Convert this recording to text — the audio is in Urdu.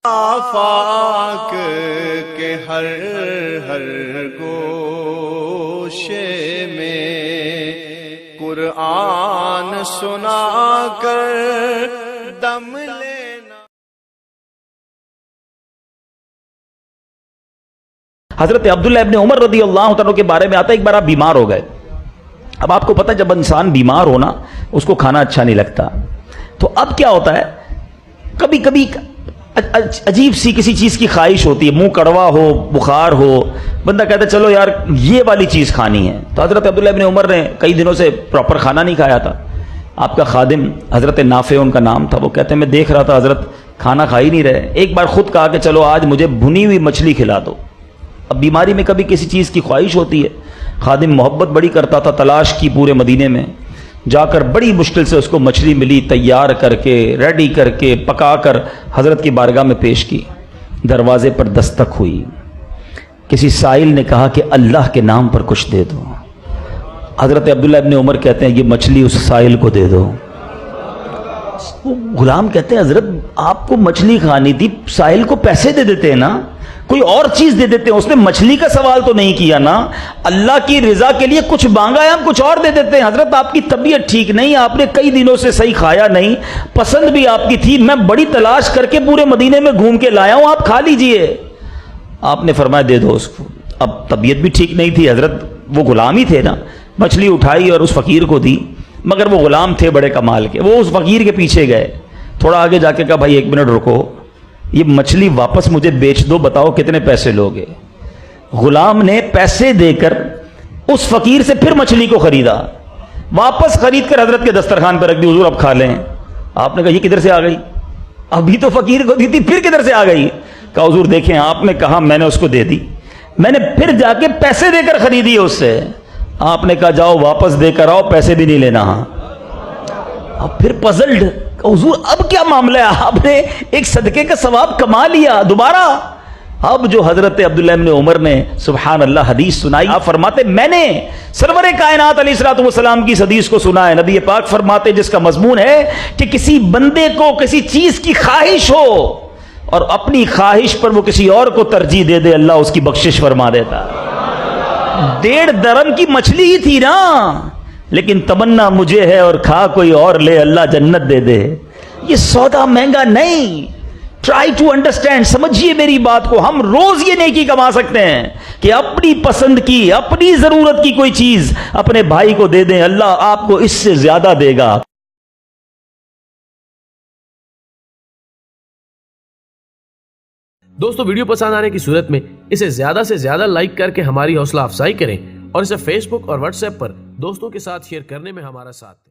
آفاق کے ہر ہر گوشے میں قرآن سنا کر دم لینا۔ حضرت عبداللہ ابن عمر رضی اللہ عنہ کے بارے میں آتا ہے، ایک بار آپ بیمار ہو گئے۔ اب آپ کو پتہ جب انسان بیمار ہونا اس کو کھانا اچھا نہیں لگتا، تو اب کیا ہوتا ہے، کبھی کبھی عجیب سی کسی چیز کی خواہش ہوتی ہے، منہ کڑوا ہو، بخار ہو، بندہ کہتا ہے چلو یار یہ والی چیز کھانی ہے۔ تو حضرت عبداللہ ابن عمر نے کئی دنوں سے پراپر کھانا نہیں کھایا تھا۔ آپ کا خادم حضرت نافع ان کا نام تھا، وہ کہتے ہیں میں دیکھ رہا تھا حضرت کھانا کھا ہی نہیں رہے، ایک بار خود کہا کہ چلو آج مجھے بھنی ہوئی مچھلی کھلا دو۔ اب بیماری میں کبھی کسی چیز کی خواہش ہوتی ہے، خادم محبت بڑی کرتا تھا، تلاش کی پورے مدینے میں، جا کر بڑی مشکل سے اس کو مچھلی ملی، تیار کر کے ریڈی کر کے پکا کر حضرت کی بارگاہ میں پیش کی۔ دروازے پر دستک ہوئی، کسی سائل نے کہا کہ اللہ کے نام پر کچھ دے دو۔ حضرت عبداللہ ابن عمر کہتے ہیں یہ مچھلی اس سائل کو دے دو۔ وہ غلام کہتے ہیں حضرت آپ کو مچھلی کھانی تھی، سائل کو پیسے دے دیتے ہیں نا، کوئی اور چیز دے دیتے ہیں، اس نے مچھلی کا سوال تو نہیں کیا نا، اللہ کی رضا کے لیے کچھ مانگا ہے، ہم کچھ اور دے دیتے ہیں۔ حضرت آپ کی طبیعت ٹھیک نہیں، آپ نے کئی دنوں سے صحیح کھایا نہیں، پسند بھی آپ کی تھی، میں بڑی تلاش کر کے پورے مدینے میں گھوم کے لایا ہوں، آپ کھا لیجئے۔ آپ نے فرمایا دے دو اس کو۔ اب طبیعت بھی ٹھیک نہیں تھی، حضرت وہ غلام ہی تھے نا، مچھلی اٹھائی اور اس فقیر کو دی، مگر وہ غلام تھے بڑے کمال کے، وہ اس فقیر کے پیچھے گئے، تھوڑا آگے جا کے کہا بھائی ایک منٹ رکو، یہ مچھلی واپس مجھے بیچ دو، بتاؤ کتنے پیسے لوگے؟ غلام نے پیسے دے کر اس فقیر سے پھر مچھلی کو خریدا، واپس خرید کر حضرت کے دسترخوان پر رکھ دی، حضور اب کھا لیں۔ آپ نے کہا یہ کدھر سے آ گئی؟ ابھی تو فقیر کو دی تھی، پھر کدھر سے آ گئی؟ کہا حضور دیکھیں آپ نے کہا میں نے اس کو دے دی، میں نے پھر جا کے پیسے دے کر خریدی اس سے۔ آپ نے کہا جاؤ واپس دے کر آؤ، پیسے بھی نہیں لینا۔ ہاں اب پھر پزلڈ، حضور اب کیا معاملہ ہے، آپ نے ایک صدقے کا ثواب کما لیا دوبارہ۔ اب جو حضرت عبداللہ ابن عمر نے سبحان اللہ حدیث سنائی، آپ فرماتے میں نے سرور کائنات علیہ الصلوۃ والسلام کی اس حدیث کو سنا ہے، نبی پاک فرماتے جس کا مضمون ہے کہ کسی بندے کو کسی چیز کی خواہش ہو اور اپنی خواہش پر وہ کسی اور کو ترجیح دے دے، اللہ اس کی بخشش فرما دیتا۔ 1.5 درم کی مچھلی ہی تھی نا، لیکن تمنا مجھے ہے اور کھا کوئی اور لے، اللہ جنت دے دے۔ یہ سودا مہنگا نہیں، ٹرائی ٹو انڈرسٹینڈ، سمجھیے میری بات کو۔ ہم روز یہ نیکی کما سکتے ہیں کہ اپنی پسند کی اپنی ضرورت کی کوئی چیز اپنے بھائی کو دے دیں، اللہ آپ کو اس سے زیادہ دے گا۔ دوستو ویڈیو پسند آنے کی صورت میں اسے زیادہ سے زیادہ لائک کر کے ہماری حوصلہ افزائی کریں اور اسے فیس بک اور واٹس ایپ پر دوستوں کے ساتھ شیئر کرنے میں ہمارا ساتھ دیں۔